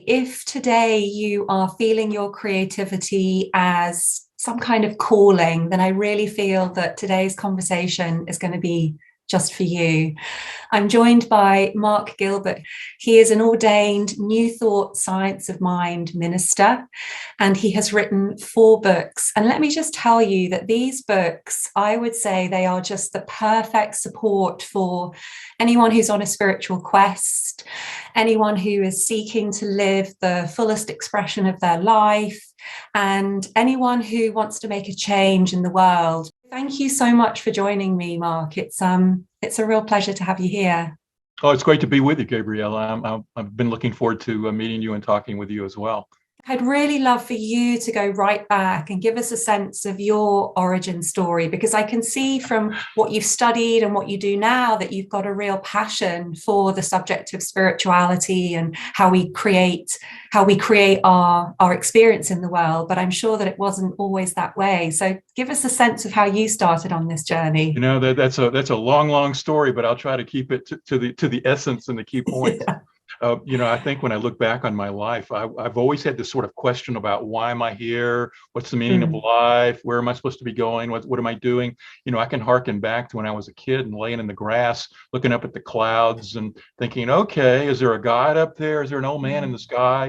if today you are feeling your creativity as some kind of calling, then I really feel that today's conversation is going to be just for you. I'm joined by Mark Gilbert. He is an ordained New Thought Science of Mind minister, and he has written 4 books. And let me just tell you that these books, I would say they are just the perfect support for anyone who's on a spiritual quest, anyone who is seeking to live the fullest expression of their life, and anyone who wants to make a change in the world. Thank you so much for joining me, Mark. It's a real pleasure to have you here. Oh, it's great to be with you, Gabriela. I've been looking forward to meeting you and talking with you as well. I'd really love for you to go right back and give us a sense of your origin story, because I can see from what you've studied and what you do now that you've got a real passion for the subject of spirituality and how we create our experience in the world. But I'm sure that it wasn't always that way. So give us a sense of how you started on this journey. You know, that's a long story, but I'll try to keep it to the essence and the key points. Yeah. I think when I look back on my life, I've always had this sort of question about why am I here? What's the meaning of life? Where am I supposed to be going? What am I doing? I can harken back to when I was a kid and laying in the grass, looking up at the clouds and thinking, okay, is there a God up there? Is there an old man in the sky?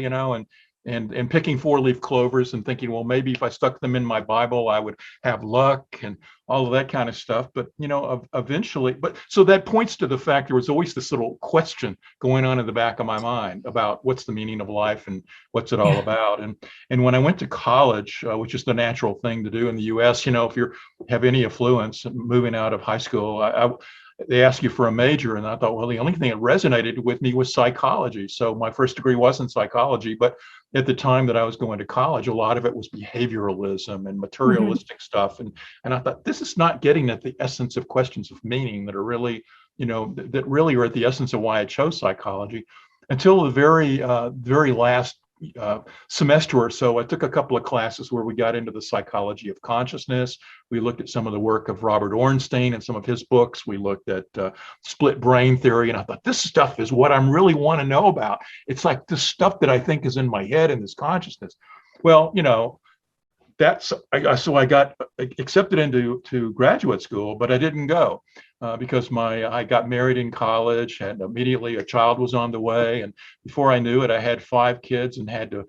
And picking 4-leaf clovers and thinking, well, maybe if I stuck them in my Bible, I would have luck and all of that kind of stuff. But, eventually, so that points to the fact there was always this little question going on in the back of my mind about what's the meaning of life and what's it all about. And when I went to college, which is the natural thing to do in the US, if you have any affluence moving out of high school, they ask you for a major, and I thought, well, the only thing that resonated with me was psychology. So my first degree wasn't psychology, but at the time that I was going to college, a lot of it was behavioralism and materialistic stuff. And I thought, this is not getting at the essence of questions of meaning that are really, that really are at the essence of why I chose psychology. Until the very last semester or so, I took a couple of classes where we got into the psychology of consciousness. We looked at some of the work of Robert Ornstein and some of his books. We looked at split brain theory, and I thought, this stuff is what I really want to know about. It's like this stuff that I think is in my head and this consciousness. Well, so I got accepted into graduate school, but I didn't go because I got married in college, and immediately a child was on the way, and before I knew it, I had 5 kids and had to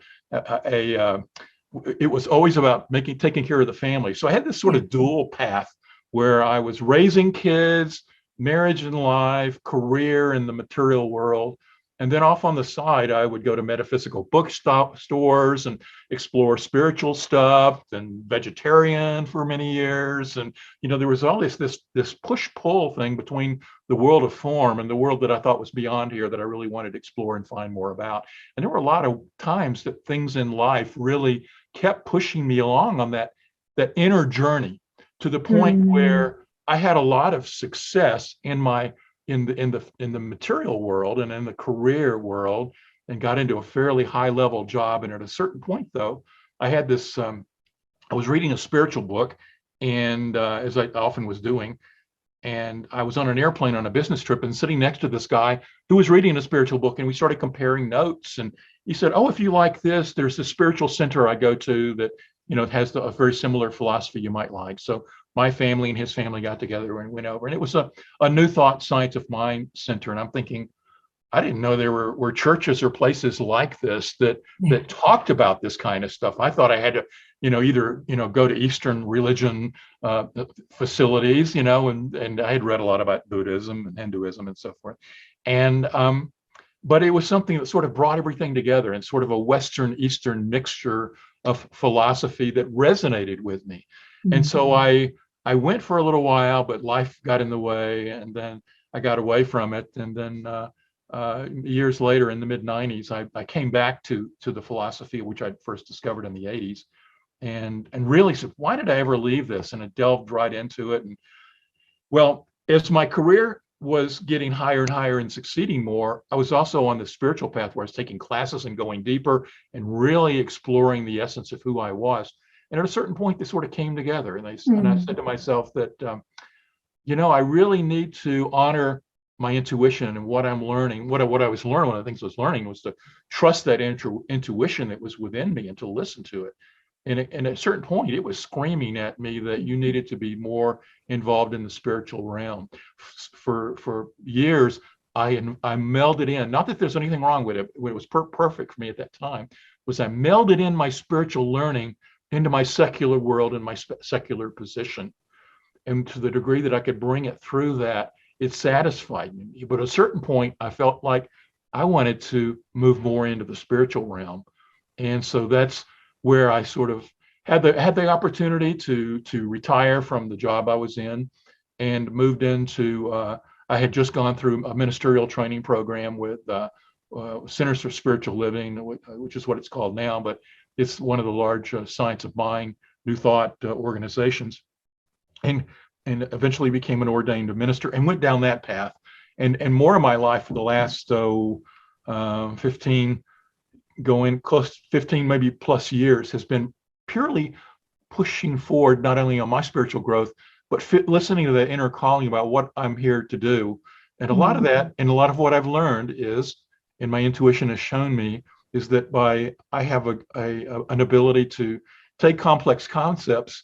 it was always about taking care of the family. So I had this sort of dual path where I was raising kids, marriage and life, career in the material world. And then off on the side, I would go to metaphysical bookstores and explore spiritual stuff, and vegetarian for many years. And, there was always this push-pull thing between the world of form and the world that I thought was beyond here that I really wanted to explore and find more about. And there were a lot of times that things in life really kept pushing me along on that inner journey to the point where I had a lot of success in the material world and in the career world, and got into a fairly high level job. And at a certain point, though, I had this, I was reading a spiritual book, and as I often was doing, and I was on an airplane on a business trip and sitting next to this guy who was reading a spiritual book, and we started comparing notes. And he said, oh, if you like this, there's this spiritual center I go to that, has a very similar philosophy you might like. So my family and his family got together and went over, and it was a New Thought Science of Mind center. And I'm thinking, I didn't know there were churches or places like this that talked about this kind of stuff. I thought I had to, either go to Eastern religion facilities, and I had read a lot about Buddhism and Hinduism and so forth. And but it was something that sort of brought everything together in sort of a Western Eastern mixture of philosophy that resonated with me. And so I went for a little while, but life got in the way, and then I got away from it. And then years later, in the mid-90s, I came back to the philosophy, which I first discovered in the 80s, and really said, why did I ever leave this? And I delved right into it. And well, as my career was getting higher and higher and succeeding more, I was also on the spiritual path where I was taking classes and going deeper and really exploring the essence of who I was. And at a certain point, they sort of came together. And I said to myself that, I really need to honor my intuition and what I'm learning, what I was learning, one of the things I was learning was to trust that intuition that was within me and to listen to it. And at a certain point, it was screaming at me that you needed to be more involved in the spiritual realm. For years, I melded in, not that there's anything wrong with it, it was perfect for me at that time, was I melded in my spiritual learning into my secular world and my secular position. And to the degree that I could bring it through that, it satisfied me. But at a certain point, I felt like I wanted to move more into the spiritual realm. And so that's where I sort of had the opportunity to retire from the job I was in and moved into, I had just gone through a ministerial training program with Centers for Spiritual Living, which is what it's called now, but it's one of the large Science of Mind, New Thought organizations. And eventually became an ordained minister and went down that path. And more of my life for the last 15, going close to 15, maybe plus years has been purely pushing forward, not only on my spiritual growth, but listening to the inner calling about what I'm here to do. And a lot of that, and a lot of what I've learned is, and my intuition has shown me, is that I have an ability to take complex concepts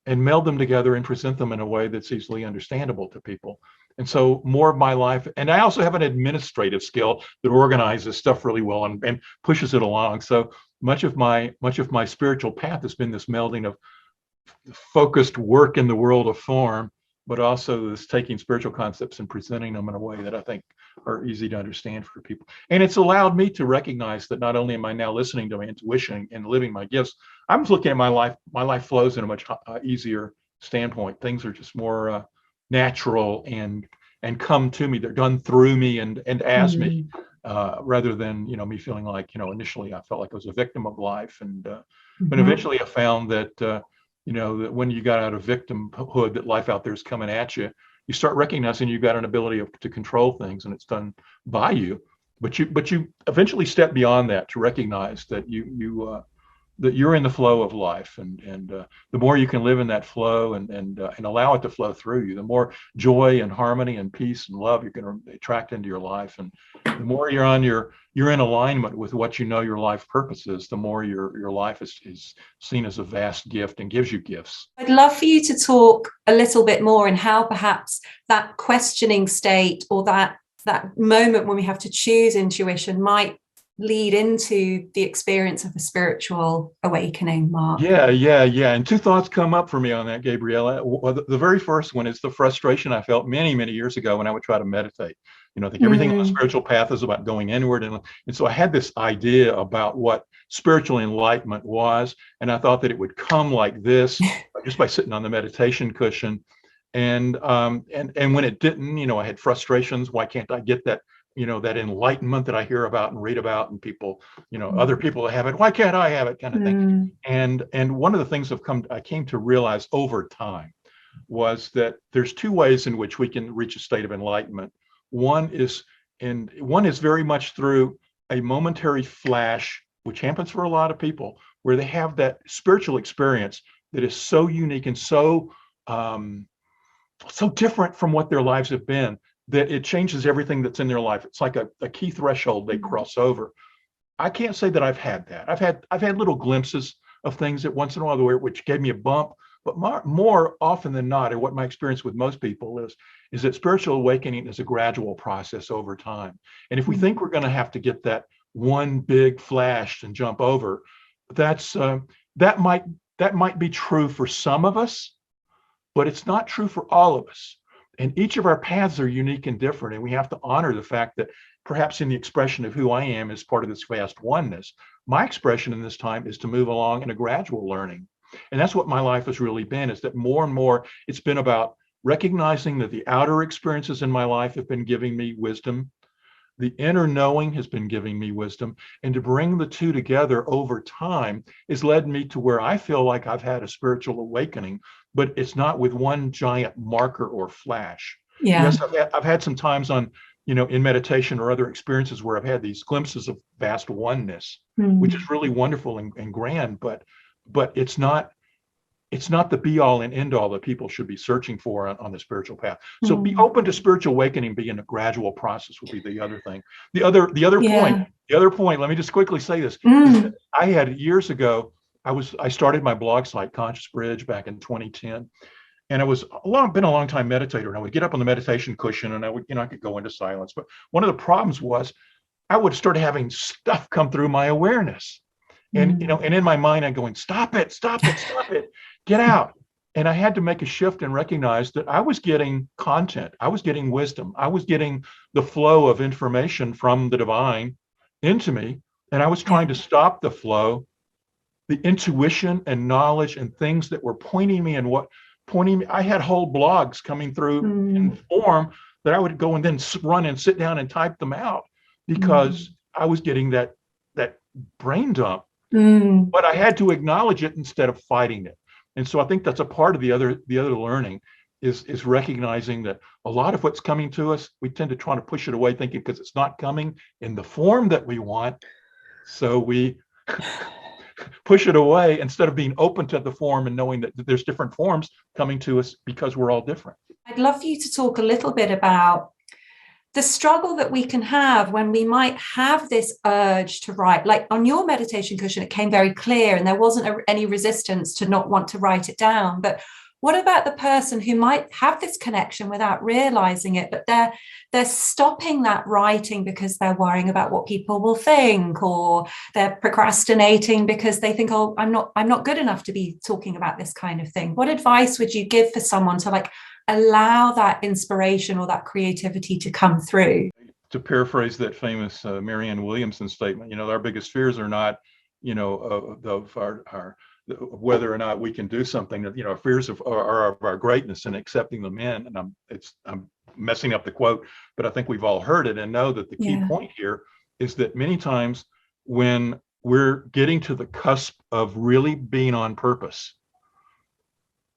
and meld them together and present them in a way that's easily understandable to people. And so more of my life, and I also have an administrative skill that organizes stuff really well and pushes it along. So much of my spiritual path has been this melding of focused work in the world of form, but also this taking spiritual concepts and presenting them in a way that I think are easy to understand for people. And it's allowed me to recognize that not only am I now listening to my intuition and living my gifts, I'm looking at my life flows in a much easier standpoint. Things are just more natural and come to me. They're done through me and as me, rather than, me feeling like, initially I felt like I was a victim of life. And but eventually I found that, that when you got out of victimhood, that life out there is coming at you, you start recognizing you've got an ability to control things, and it's done by you. But you eventually step beyond that to recognize that that you're in the flow of life, and the more you can live in that flow and allow it to flow through you, the more joy and harmony and peace and love you're going to attract into your life. And the more you're in alignment with what your life purpose is, the more your life is seen as a vast gift and gives you gifts. I'd love for you to talk a little bit more in how perhaps that questioning state, or that moment when we have to choose intuition, might lead into the experience of a spiritual awakening, Mark. Yeah. And two thoughts come up for me on that, Gabriela. Well, the very first one is the frustration I felt many, many years ago when I would try to meditate. I think everything on the spiritual path is about going inward. And so I had this idea about what spiritual enlightenment was. And I thought that it would come like this, just by sitting on the meditation cushion. And when it didn't, I had frustrations. Why can't I get that? That enlightenment that I hear about and read about, and people, other people have it. Why can't I have it? Kind of thing. And one of the things I came to realize over time was that there's two ways in which we can reach a state of enlightenment. One is very much through a momentary flash, which happens for a lot of people, where they have that spiritual experience that is so unique and so different from what their lives have been, that it changes everything that's in their life. It's like a key threshold they cross over. I can't say that I've had that. I've had little glimpses of things that once in a while which gave me a bump, but more often than not, and what my experience with most people is that spiritual awakening is a gradual process over time. And if we think we're going to have to get that one big flash and jump over, that might be true for some of us, but it's not true for all of us. And each of our paths are unique and different. And we have to honor the fact that perhaps in the expression of who I am as part of this vast oneness, my expression in this time is to move along in a gradual learning. And that's what my life has really been, is that more and more it's been about recognizing that the outer experiences in my life have been giving me wisdom. The inner knowing has been giving me wisdom. And to bring the two together over time has led me to where I feel like I've had a spiritual awakening, but it's not with one giant marker or flash. Yeah. Yes, I've had some times in meditation or other experiences where I've had these glimpses of vast oneness, which is really wonderful and grand, but it's not it's not the be all and end all that people should be searching for on the spiritual path. So be open to spiritual awakening being a gradual process would be the other thing. The other point, let me just quickly say this. Is that I had years ago, I started my blog site, Conscious Bridge, back in 2010. And I was been a long time meditator, and I would get up on the meditation cushion and I could go into silence. But one of the problems was I would start having stuff come through my awareness. And, and in my mind, I'm going, stop it, get out. And I had to make a shift and recognize that I was getting content. I was getting wisdom. I was getting the flow of information from the divine into me. And I was trying to stop the flow, the intuition and knowledge and things that were pointing me. I had whole blogs coming through in form that I would go and then run and sit down and type them out because I was getting that brain dump. But I had to acknowledge it instead of fighting it. And so I think that's a part of the other learning is recognizing that a lot of what's coming to us, we tend to try to push it away thinking because it's not coming in the form that we want. So we push it away instead of being open to the form and knowing that there's different forms coming to us because we're all different. I'd love for you to talk a little bit about the struggle that we can have when we might have this urge to write. Like on your meditation cushion, it came very clear and there wasn't any resistance to not want to write it down. But what about the person who might have this connection without realizing it, but they're stopping that writing because they're worrying about what people will think, or they're procrastinating because they think, oh, I'm not good enough to be talking about this kind of thing. What advice would you give for someone to allow that inspiration or that creativity to come through? To paraphrase that famous Marianne Williamson statement, our biggest fears are not, of our whether or not we can do something. Our fears are of our greatness and accepting them in. And I'm messing up the quote, but I think we've all heard it and know that the key point here is that many times when we're getting to the cusp of really being on purpose,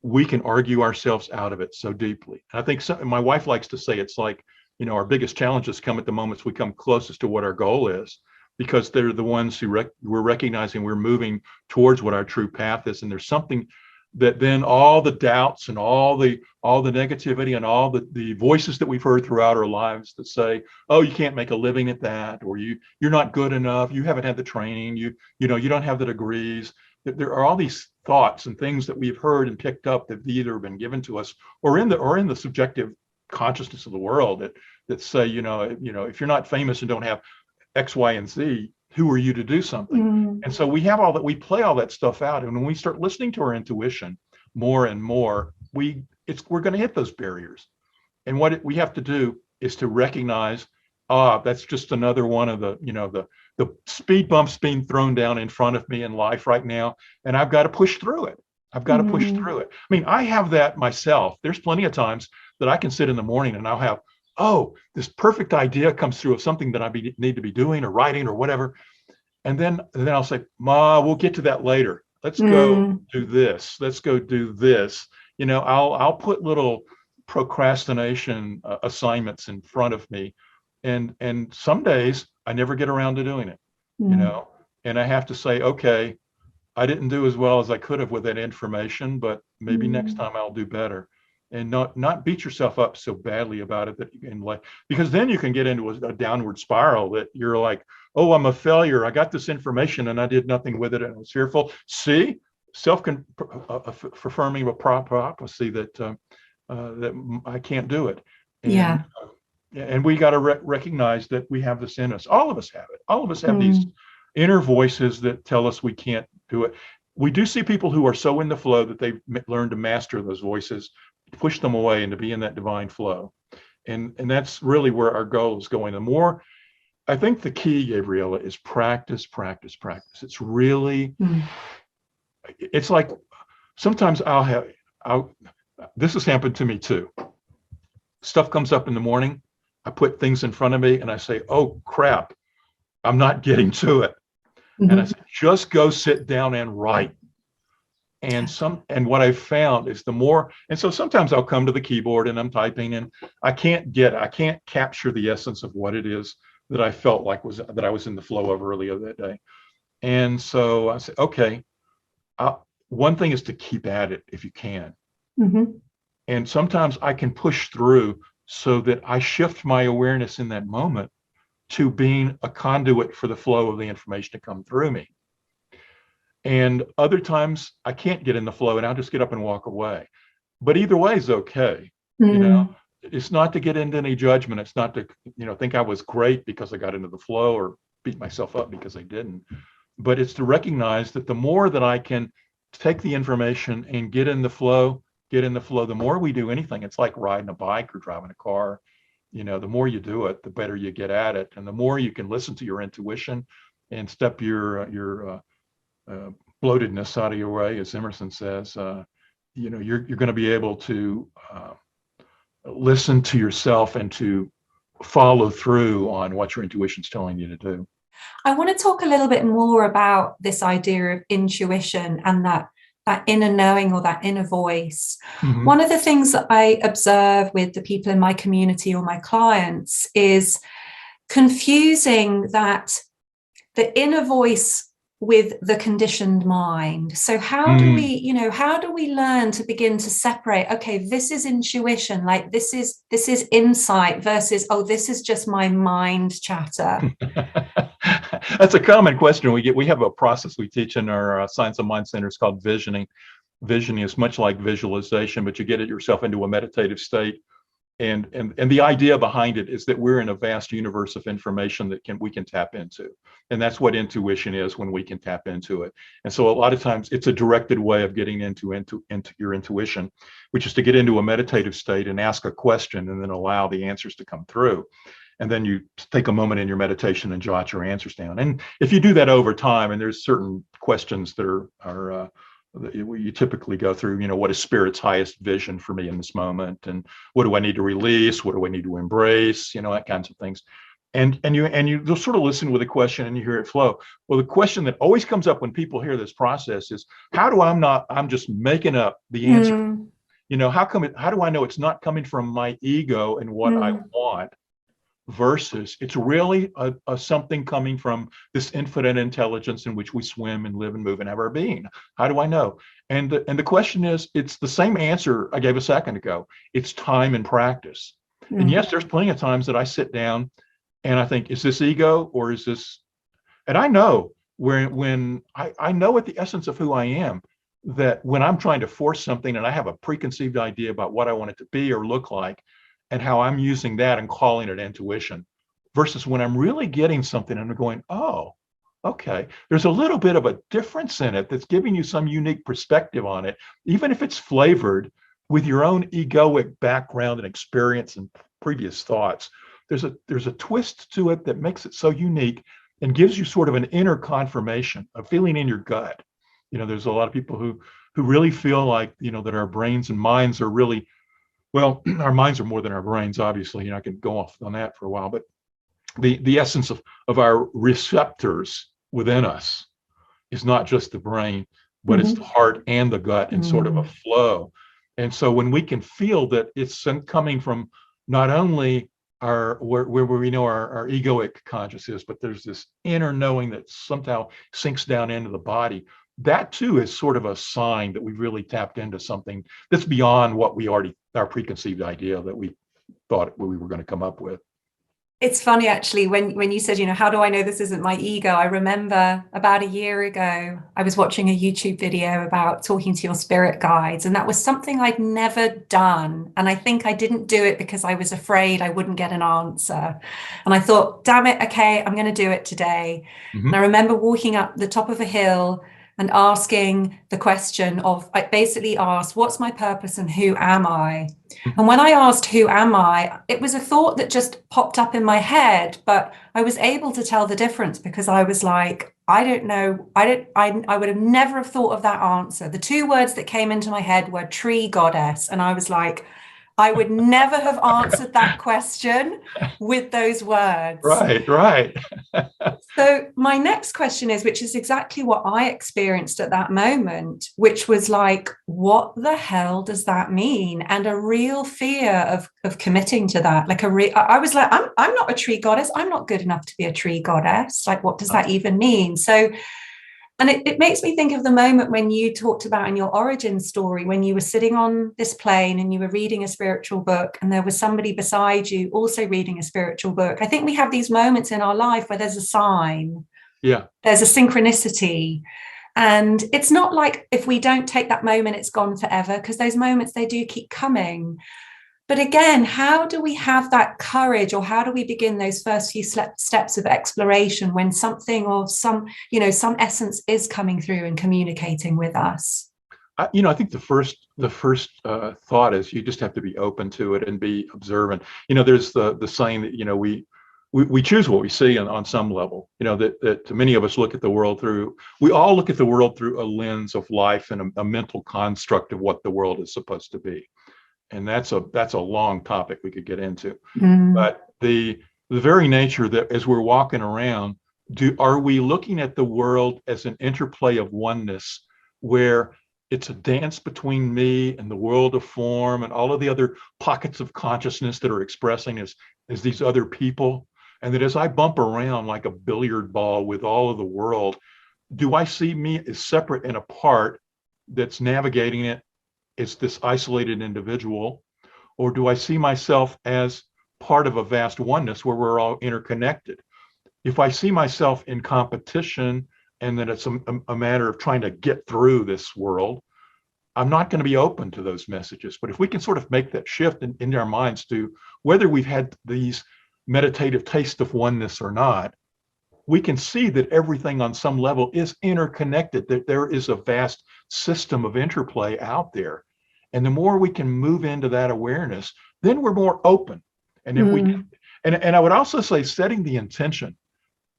we can argue ourselves out of it so deeply. And I think my wife likes to say it's like, our biggest challenges come at the moments we come closest to what our goal is, because they're the ones who we're recognizing we're moving towards what our true path is. And there's something that then all the doubts and all the negativity and all the voices that we've heard throughout our lives that say, oh, you can't make a living at that, or you're not good enough, you haven't had the training, you don't have the degrees. There are all these thoughts and things that we've heard and picked up that have either been given to us or in the subjective consciousness of the world that say, if you're not famous and don't have X, Y, and Z, who are you to do something? And so we have we play all that stuff out. And when we start listening to our intuition more and more, we're going to hit those barriers. And what we have to do is to recognize, that's just another one of the speed bumps being thrown down in front of me in life right now. And I've got to push through it. I mean, I have that myself. There's plenty of times that I can sit in the morning and I'll have, this perfect idea comes through of something that I need to be doing or writing or whatever. And then I'll say, Ma, we'll get to that later. Let's go do this. Let's go do this. I'll put little procrastination assignments in front of me. And some days I never get around to doing it, and I have to say, okay, I didn't do as well as I could have with that information, but maybe next time I'll do better. And not beat yourself up so badly about it that you can because then you can get into a downward spiral that you're like, oh, I'm a failure. I got this information and I did nothing with it and I was fearful. See, self-affirming prophecy that I can't do it. And we got to recognize that we have this in us. All of us have it. All of us have these inner voices that tell us we can't do it. We do see people who are so in the flow that they've learned to master those voices, push them away and to be in that divine flow. And that's really where our goal is going. The more, I think the key, Gabriela, is practice. It's really, it's like sometimes this has happened to me too. Stuff comes up in the morning. I put things in front of me and I say, oh crap, I'm not getting to it. And I say, just go sit down and write. And what I've found is and so sometimes I'll come to the keyboard and I'm typing and I can't capture the essence of what it is that I felt like that I was in the flow of earlier that day. And so I said, okay, one thing is to keep at it if you can. Mm-hmm. And sometimes I can push through so that I shift my awareness in that moment to being a conduit for the flow of the information to come through me. And other times I can't get in the flow and I'll just get up and walk away. But either way is okay. You know, it's not to get into any judgment. It's not to, think I was great because I got into the flow or beat myself up because I didn't. But it's to recognize that the more that I can take the information and get in the flow, the more we do anything. It's like riding a bike or driving a car. The more you do it, the better you get at it. And the more you can listen to your intuition and step your bloatedness out of your way, as Emerson says, you're going to be able to listen to yourself and to follow through on what your intuition's telling you to do. I want to talk a little bit more about this idea of intuition and that inner knowing or that inner voice. Mm-hmm. One of the things that I observe with the people in my community or my clients is confusing that the inner voice with the conditioned mind. So how do we learn to begin to separate, okay, this is intuition, like this is insight versus, oh, this is just my mind chatter? That's a common question we get. We have a process we teach in our Science of Mind centers called visioning. Visioning is much like visualization, but you get it yourself into a meditative state. And the idea behind it is that we're in a vast universe of information that we can tap into. And that's what intuition is, when we can tap into it. And so a lot of times it's a directed way of getting into your intuition, which is to get into a meditative state and ask a question and then allow the answers to come through. And then you take a moment in your meditation and jot your answers down. And if you do that over time, and there's certain questions that are you typically go through, what is spirit's highest vision for me in this moment? And what do I need to release? What do I need to embrace? That kinds of things. And you just sort of listen with a question and you hear it flow. Well, the question that always comes up when people hear this process is, I'm just making up the answer. How do I know it's not coming from my ego and what I want, versus it's really a something coming from this infinite intelligence in which we swim and live and move and have our being? How do I know? And the question is, it's the same answer I gave a second ago. It's time and practice. And yes, there's plenty of times that I sit down and I think, is this ego or is this? And I know when I know at the essence of who I am, that when I'm trying to force something and I have a preconceived idea about what I want it to be or look like, and how I'm using that and calling it intuition, versus when I'm really getting something and I'm going, oh, okay, there's a little bit of a difference in it that's giving you some unique perspective on it, even if it's flavored with your own egoic background and experience and previous thoughts. There's a twist to it that makes it so unique and gives you sort of an inner confirmation, a feeling in your gut. There's a lot of people who really feel like, that our brains and minds are really, well, our minds are more than our brains, obviously. I could go off on that for a while, but the essence of our receptors within us is not just the brain, but it's the heart and the gut in sort of a flow. And so when we can feel that it's coming from not only where we know our egoic consciousness, but there's this inner knowing that somehow sinks down into the body, that too is sort of a sign that we've really tapped into something that's beyond what our preconceived idea that we thought we were going to come up with. It's funny, actually, when you said, how do I know this isn't my ego? I remember about a year ago, I was watching a YouTube video about talking to your spirit guides, and that was something I'd never done. And I think I didn't do it because I was afraid I wouldn't get an answer. And I thought, damn it, okay, I'm going to do it today. And I remember walking up the top of a hill and asking the question of, I basically asked, what's my purpose and who am I? And when I asked, who am I? It was a thought that just popped up in my head, but I was able to tell the difference because I was like, I don't know. I would have never have thought of that answer. The two words that came into my head were tree goddess. And I was like, I would never have answered that question with those words. Right. So my next question is, which is exactly what I experienced at that moment, which was like, what the hell does that mean? And a real fear of committing to that. I was like, I'm not a tree goddess. I'm not good enough to be a tree goddess. Like, what does that even mean? So And it makes me think of the moment when you talked about in your origin story, when you were sitting on this plane and you were reading a spiritual book and there was somebody beside you also reading a spiritual book. I think we have these moments in our life where there's a sign, Yeah. there's a synchronicity. And it's not like if we don't take that moment, it's gone forever, because those moments, they do keep coming. But again, how do we have that courage, or how do we begin those first few steps of exploration when something or some essence is coming through and communicating with us? I think the first thought is you just have to be open to it and be observant. There's the saying that we choose what we see on some level. That many of us look at the world through. We all look at the world through a lens of life and a mental construct of what the world is supposed to be. And that's a long topic we could get into. But the very nature that as we're walking around, are we looking at the world as an interplay of oneness, where it's a dance between me and the world of form and all of the other pockets of consciousness that are expressing as these other people, and that as I bump around like a billiard ball with all of the world, do I see me as separate and apart that's navigating it? It's this isolated individual, or do I see myself as part of a vast oneness where we're all interconnected? If I see myself in competition and that it's a matter of trying to get through this world, I'm not going to be open to those messages. But if we can sort of make that shift in our minds to whether we've had these meditative tastes of oneness or not, we can see that everything on some level is interconnected, that there is a vast system of interplay out there. And the more we can move into that awareness, then we're more open. And if we, and I would also say setting the intention,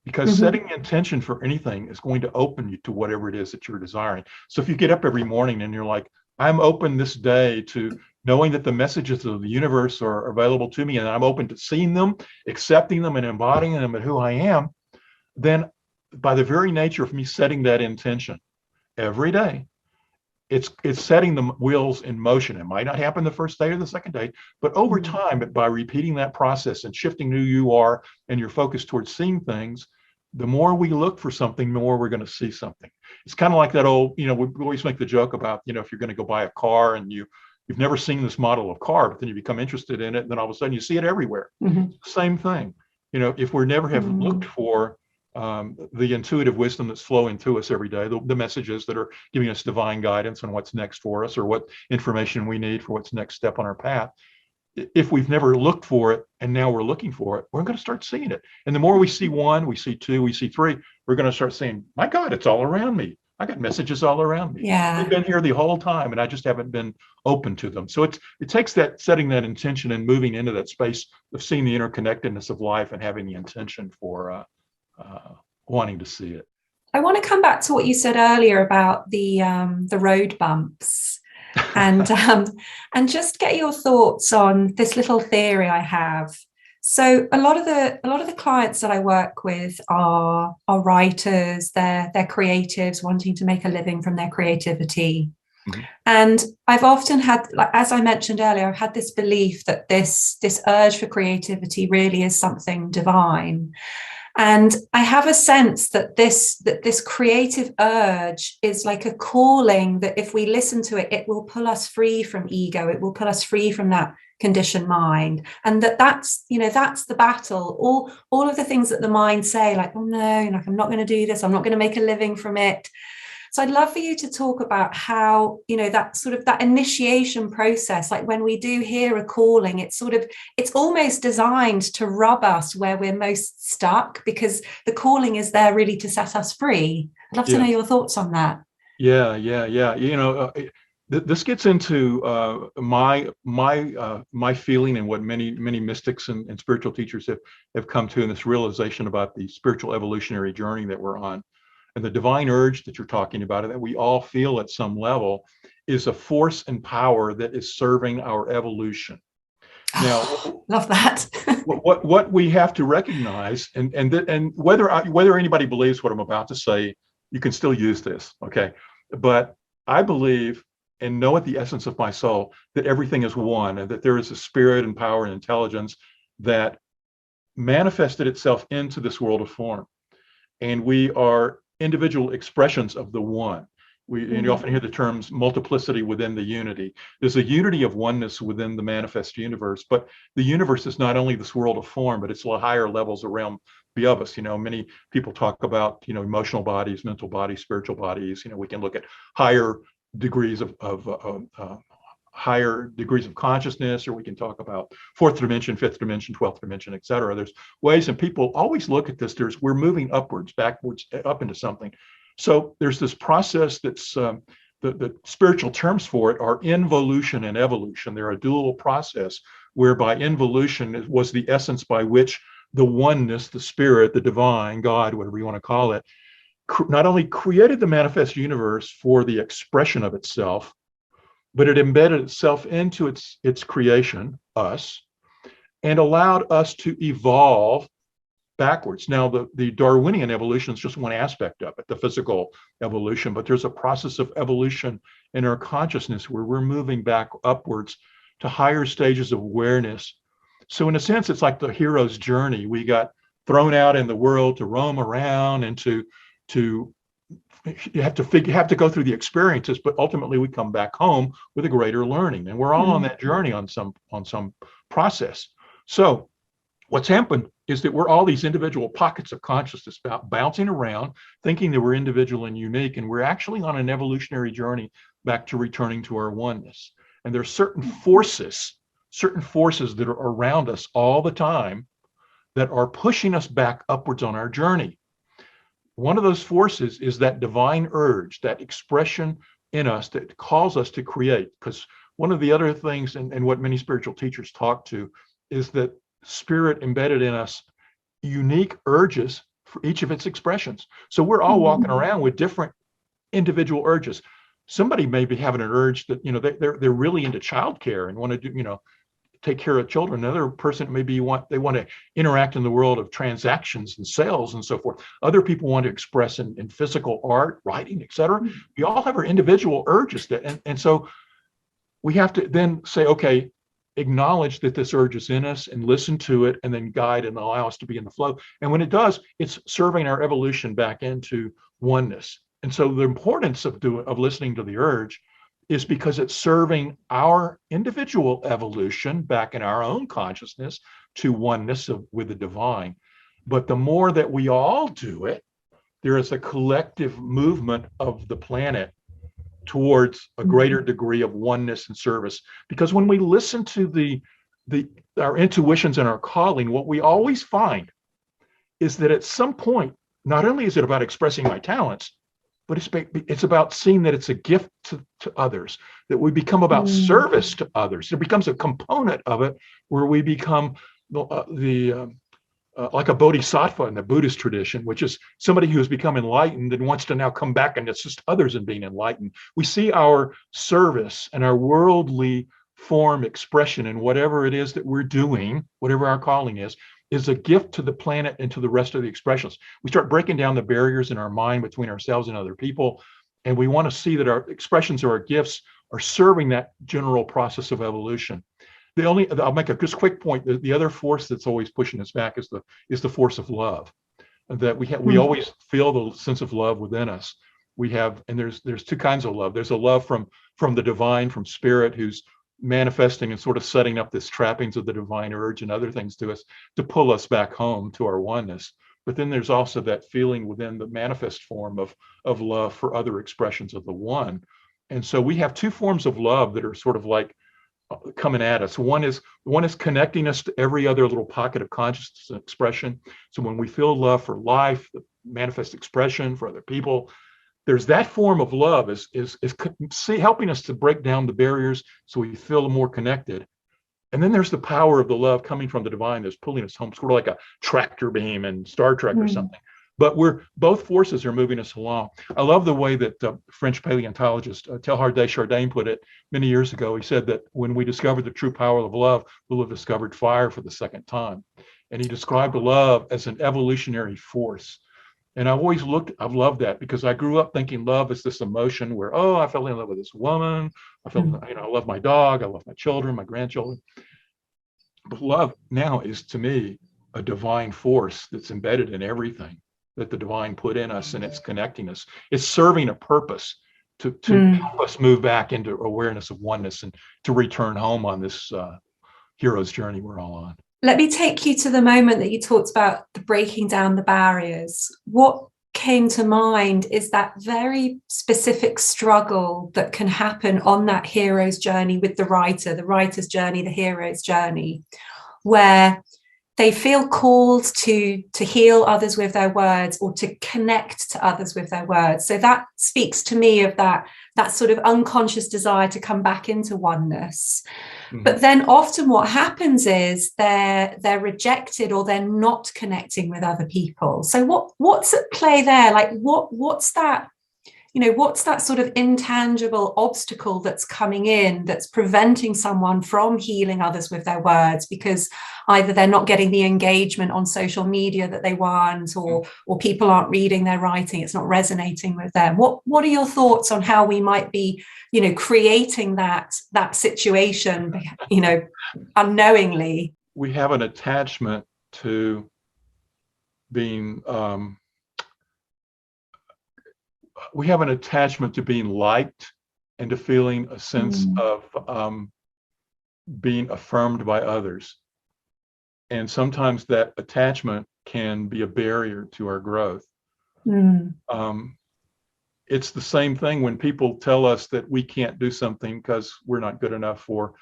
because setting the intention for anything is going to open you to whatever it is that you're desiring. So if you get up every morning and you're like, I'm open this day to knowing that the messages of the universe are available to me, and I'm open to seeing them, accepting them, and embodying them and who I am, then by the very nature of me setting that intention every day, it's setting the wheels in motion. It might not happen the first day or the second day, but over time, by repeating that process and shifting who you are and your focus towards seeing things, the more we look for something, the more we're going to see something. It's kind of like that old, we always make the joke about, if you're going to go buy a car and you've never seen this model of car, but then you become interested in it, and then all of a sudden you see it everywhere. Same thing. If we never have looked for the intuitive wisdom that's flowing to us every day, the messages that are giving us divine guidance on what's next for us, or what information we need for what's next step on our path. If we've never looked for it and now we're looking for it, we're going to start seeing it. And the more we see one, we see two, we see three, we're going to start saying, my God, it's all around me. I got messages all around me. Yeah. They've been here the whole time and I just haven't been open to them. So it takes that setting that intention and moving into that space of seeing the interconnectedness of life and having the intention for wanting to see it. I want to come back to what you said earlier about the road bumps, and just get your thoughts on this little theory I have. So a lot of the clients that I work with are writers, they're creatives wanting to make a living from their creativity. And I've often had, like, as I mentioned earlier, I've had this belief that this urge for creativity really is something divine. And I have a sense that this creative urge is like a calling, that if we listen to it, it will pull us free from ego. It will pull us free from that conditioned mind. And that's the battle. All of the things that the mind say, like, oh no, like, I'm not going to do this. I'm not going to make a living from it. So I'd love for you to talk about how, that sort of that initiation process, like when we do hear a calling, it's almost designed to rub us where we're most stuck, because the calling is there really to set us free. I'd love to know your thoughts on that. Yeah. This gets into my feeling, and what many mystics and spiritual teachers have come to in this realization about the spiritual evolutionary journey that we're on. And the divine urge that you're talking about, and that we all feel at some level, is a force and power that is serving our evolution. Now, love that. what we have to recognize, and whether anybody believes what I'm about to say, you can still use this, okay? But I believe and know at the essence of my soul that everything is one, and that there is a spirit and power and intelligence that manifested itself into this world of form. And we are individual expressions of the one. And you often hear the terms multiplicity within the unity. There's a unity of oneness within the manifest universe, but the universe is not only this world of form, but it's higher levels around of us. Many people talk about, emotional bodies, mental bodies, spiritual bodies. We can look at higher degrees of higher degrees of consciousness, or we can talk about fourth dimension, fifth dimension, 12th dimension, et cetera. There's ways, and people always look at this. We're moving upwards, backwards, up into something. So there's this process that's the spiritual terms for it are involution and evolution. They're a dual process whereby involution was the essence by which the oneness, the spirit, the divine, God, whatever you want to call it, not only created the manifest universe for the expression of itself, but it embedded itself into its creation, us, and allowed us to evolve backwards. Now, the Darwinian evolution is just one aspect of it, the physical evolution, but there's a process of evolution in our consciousness where we're moving back upwards to higher stages of awareness. So in a sense, it's like the hero's journey. We got thrown out in the world to roam around and to you have to go through the experiences, but ultimately we come back home with a greater learning, and we're all on that journey on some process. So what's happened is that we're all these individual pockets of consciousness bouncing around, thinking that we're individual and unique, and we're actually on an evolutionary journey back to returning to our oneness. And there's certain forces that are around us all the time that are pushing us back upwards on our journey. One of those forces is that divine urge, that expression in us that calls us to create. Because one of the other things, and what many spiritual teachers talk to, is that spirit embedded in us unique urges for each of its expressions. So we're all walking around with different individual urges. Somebody may be having an urge that, they're really into childcare and want to do, take care of children. Another person maybe they want to interact in the world of transactions and sales and so forth. Other people want to express in physical art, writing, et cetera. We all have our individual urges and so we have to then say, okay, acknowledge that this urge is in us and listen to it and then guide and allow us to be in the flow. And when it does, it's serving our evolution back into oneness. And so the importance of listening to the urge is because it's serving our individual evolution back in our own consciousness to oneness with the divine. But the more that we all do it, there is a collective movement of the planet towards a greater degree of oneness and service. Because when we listen to our intuitions and our calling, what we always find is that at some point, not only is it about expressing my talents, but it's about seeing that it's a gift to others, that we become about service to others. It becomes a component of it where we become like a bodhisattva in the Buddhist tradition, which is somebody who has become enlightened and wants to now come back and assist others in being enlightened. We see our service and our worldly form expression in whatever it is that we're doing, whatever our calling is a gift to the planet and to the rest of the expressions. We start breaking down the barriers in our mind between ourselves and other people. And we want to see that our expressions or our gifts are serving that general process of evolution. I'll make a just quick point. The other force that's always pushing us back is the force of love. That we always feel the sense of love within us. And there's two kinds of love. There's a love from the divine, from spirit, who's manifesting and sort of setting up this trappings of the divine urge and other things to us to pull us back home to our oneness. But then there's also that feeling within the manifest form of love for other expressions of the one. And so we have two forms of love that are sort of like coming at us. One is connecting us to every other little pocket of consciousness and expression. So when we feel love for life, the manifest expression for other people, there's that form of love is helping us to break down the barriers so we feel more connected. And then there's the power of the love coming from the divine that's pulling us home, sort of like a tractor beam in Star Trek or something. But both forces are moving us along. I love the way that French paleontologist Teilhard de Chardin put it many years ago. He said that when we discover the true power of love, we'll have discovered fire for the second time. And he described love as an evolutionary force. And I've loved that because I grew up thinking love is this emotion where, I fell in love with this woman. I love my dog. I love my children, my grandchildren. But love now is, to me, a divine force that's embedded in everything. that the divine put in us, and it's connecting us. It's serving a purpose to help us move back into awareness of oneness and to return home on this hero's journey we're all on. Let me take you to the moment that you talked about the breaking down the barriers. What came to mind is that very specific struggle that can happen on that hero's journey with the writer's journey, the hero's journey, where they feel called to heal others with their words or to connect to others with their words. So that speaks to me of that sort of unconscious desire to come back into oneness. Mm-hmm. But then often what happens is they're rejected, or they're not connecting with other people. So what's at play there? Like what's that? What's that sort of intangible obstacle that's coming in, that's preventing someone from healing others with their words, because either they're not getting the engagement on social media that they want, or people aren't reading their writing, it's not resonating with them. What are your thoughts on how we might be, creating that situation, unknowingly? We have an attachment to being liked, and to feeling a sense of being affirmed by others. And sometimes that attachment can be a barrier to our growth. It's the same thing when people tell us that we can't do something because we're not good enough, or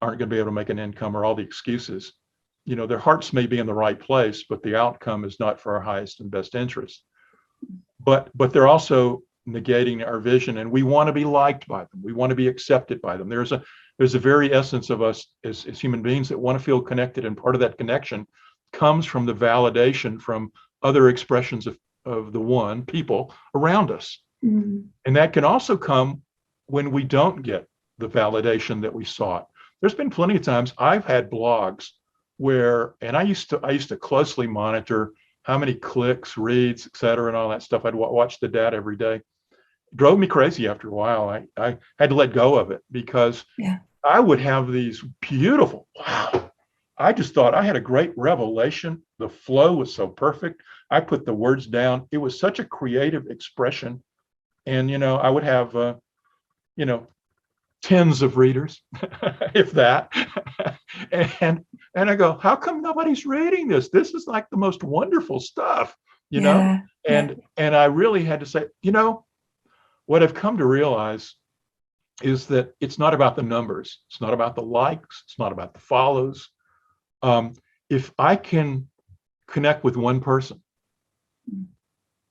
aren't going to be able to make an income, or all the excuses. Their hearts may be in the right place, but the outcome is not for our highest and best interest. But they're also negating our vision, and we want to be liked by them. We want to be accepted by them. There's a very essence of us as human beings that want to feel connected, and part of that connection comes from the validation from other expressions of the people around us. And that can also come when we don't get the validation that we sought. There's been plenty of times I've had blogs where, and I used to closely monitor how many clicks, reads, et cetera, and all that stuff. I'd watch the data every day. It drove me crazy after a while. I had to let go of it, because I would have these beautiful, wow. I just thought I had a great revelation. The flow was so perfect. I put the words down. It was such a creative expression. And, I would have, tens of readers, if that. and I go, how come nobody's reading this? This is like the most wonderful stuff, And I really had to say, what I've come to realize is that it's not about the numbers. It's not about the likes. It's not about the follows. If I can connect with one person,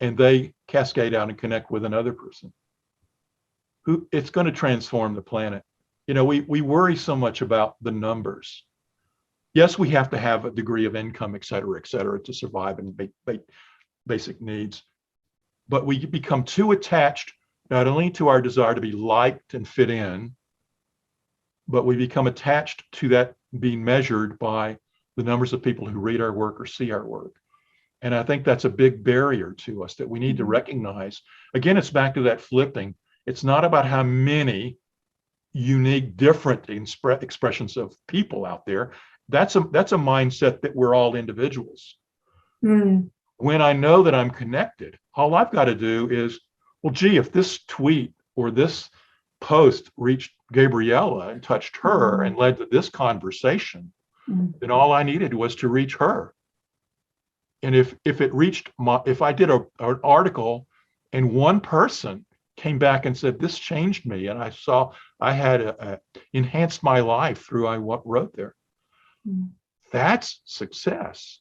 and they cascade out and connect with another person, it's going to transform the planet. We worry so much about the numbers. Yes, we have to have a degree of income, et cetera, to survive and make basic needs. But we become too attached, not only to our desire to be liked and fit in, but we become attached to that being measured by the numbers of people who read our work or see our work. And I think that's a big barrier to us that we need to recognize. Again, it's back to that flipping. It's not about how many unique, different expressions of people out there. That's a mindset that we're all individuals. When I know that I'm connected, all I've got to do is, well, gee, if this tweet or this post reached Gabriela and touched her and led to this conversation, then all I needed was to reach her. And if it reached if I did an article and one person came back and said, this changed me, and I saw I had enhanced my life through what wrote there, that's success.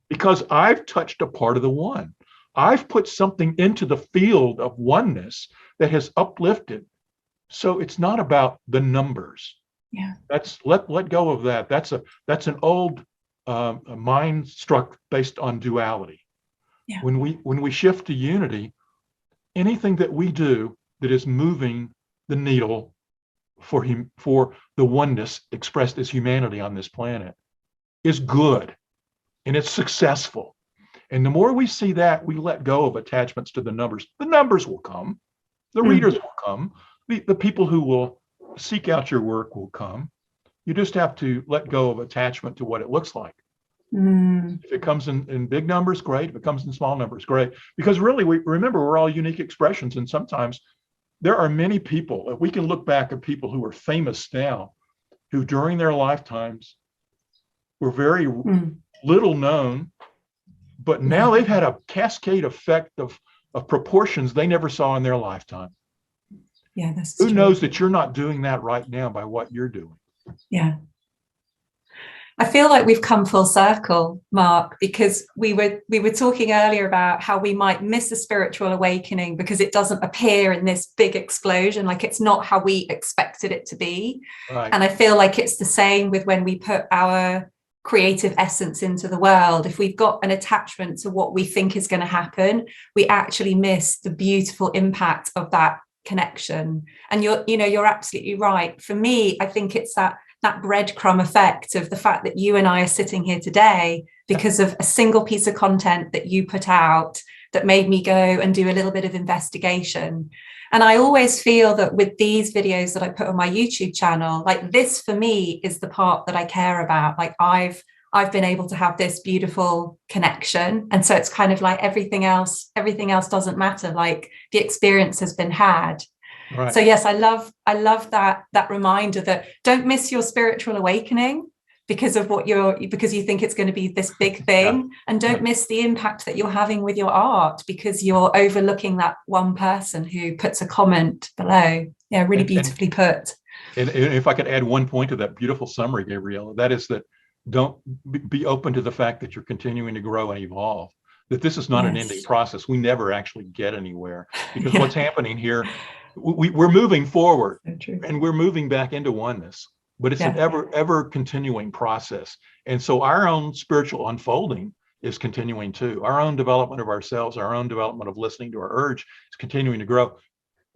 Because I've touched a part of the one. I've put something into the field of oneness that has uplifted. So it's not about the numbers. That's let go of that. That's an old a mind struck based on duality. When we shift to unity, anything that we do that is moving the needle for the oneness expressed as humanity on this planet is good, and it's successful. And the more we see that, we let go of attachments to the numbers. The numbers will come, the readers will come, the people who will seek out your work will come. You just have to let go of attachment to what it looks like. If it comes in big numbers, great. If it comes in small numbers, great. Because really, we're all unique expressions. And sometimes there are many people, we can look back at people who are famous now, who during their lifetimes were very little known, but now they've had a cascade effect of proportions they never saw in their lifetime. Yeah, that's Who true. knows that you're not doing that right now by what you're doing? Yeah. I feel like we've come full circle, Mark, because we were talking earlier about how we might miss a spiritual awakening because it doesn't appear in this big explosion, like it's not how we expected it to be. Right. And I feel like it's the same with when we put our creative essence into the world. If we've got an attachment to what we think is going to happen, we actually miss the beautiful impact of that connection. And you're absolutely right. For me, I think it's that breadcrumb effect of the fact that you and I are sitting here today because of a single piece of content that you put out that made me go and do a little bit of investigation. And I always feel that with these videos that I put on my YouTube channel, like this for me is the part that I care about. Like I've been able to have this beautiful connection. And so it's kind of like everything else doesn't matter. Like the experience has been had. Right. So yes, I love that reminder that don't miss your spiritual awakening because you think it's going to be this big thing, and don't miss the impact that you're having with your art because you're overlooking that one person who puts a comment below. Yeah, really beautifully put. And if I could add one point to that beautiful summary, Gabriela, that is that don't be open to the fact that you're continuing to grow and evolve. That this is not an ending process. We never actually get anywhere because what's happening here. We're moving forward and we're moving back into oneness, but it's an ever continuing process. And so our own spiritual unfolding is continuing too. Our own development of ourselves, our own development of listening to our urge is continuing to grow.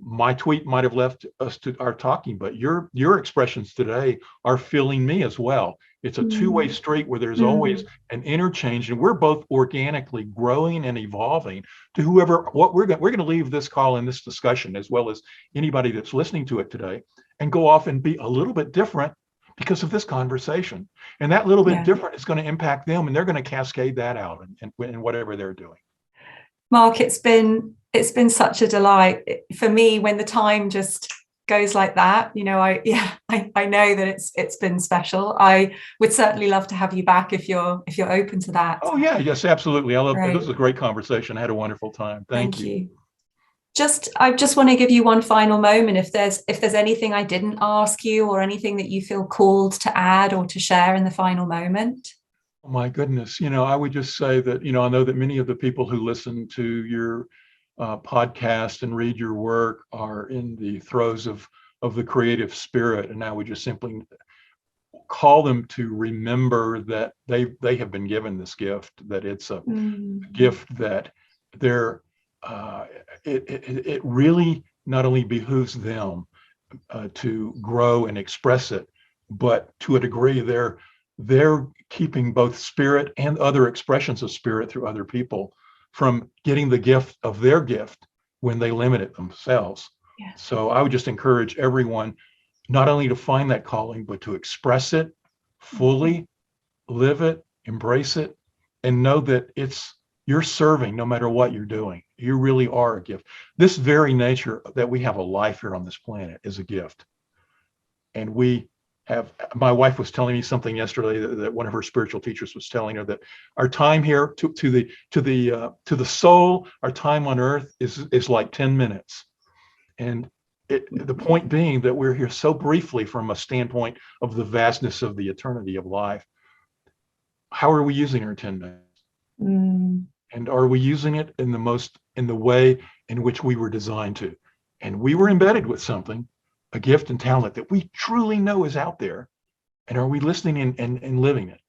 My tweet might have left us to our talking, but your expressions today are filling me as well. It's a two-way street where there's always an interchange, and we're both organically growing and evolving to whoever. What we're going to leave this call and this discussion, as well as anybody that's listening to it today, and go off and be a little bit different because of this conversation. And that little bit different is going to impact them, and they're going to cascade that out in whatever they're doing. Mark, it's been such a delight for me when the time just goes like that. I know that it's been special. I would certainly love to have you back if you're open to that. Oh yeah, yes, absolutely. I love this. Was a great conversation. I had a wonderful time. Thank you. I just want to give you one final moment. If there's anything I didn't ask you or anything that you feel called to add or to share in the final moment. Oh my goodness. I would just say that, I know that many of the people who listen to your podcast and read your work are in the throes of the creative spirit. And I would just simply call them to remember that they have been given this gift, that it's a gift that it really not only behooves them to grow and express it, but to a degree they're keeping both spirit and other expressions of spirit through other people from getting the gift of their gift when they limit it themselves. Yeah. So I would just encourage everyone not only to find that calling, but to express it fully, live it, embrace it, and know that you're serving no matter what you're doing. You really are a gift. This very nature that we have a life here on this planet is a gift. And my wife was telling me something yesterday that one of her spiritual teachers was telling her, that our time here to the soul, our time on earth is like 10 minutes. And the point being that we're here so briefly from a standpoint of the vastness of the eternity of life. How are we using our 10 minutes? And are we using it in the way in which we were designed to? And we were embedded with something, a gift and talent that we truly know is out there. And are we listening and living it?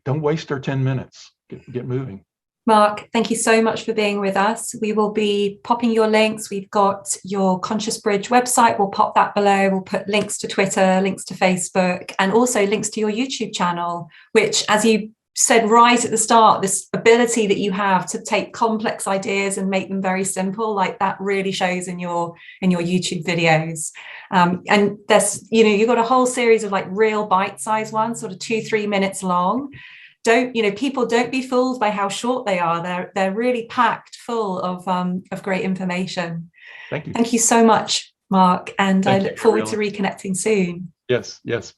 Don't waste our 10 minutes. Get moving. Mark, thank you so much for being with us. We will be popping your links. We've got your Conscious Bridge website. We'll pop that below. We'll put links to Twitter, links to Facebook, and also links to your YouTube channel, which, as you said right at the start, this ability that you have to take complex ideas and make them very simple, like that really shows in your YouTube videos. And there's, you've got a whole series of like real bite-sized ones, sort of 2-3 minutes long. people don't be fooled by how short they are. They're really packed full of great information. Thank you. Thank you so much, Mark, and I look forward to Gabriela. reconnecting soon. Yes, yes.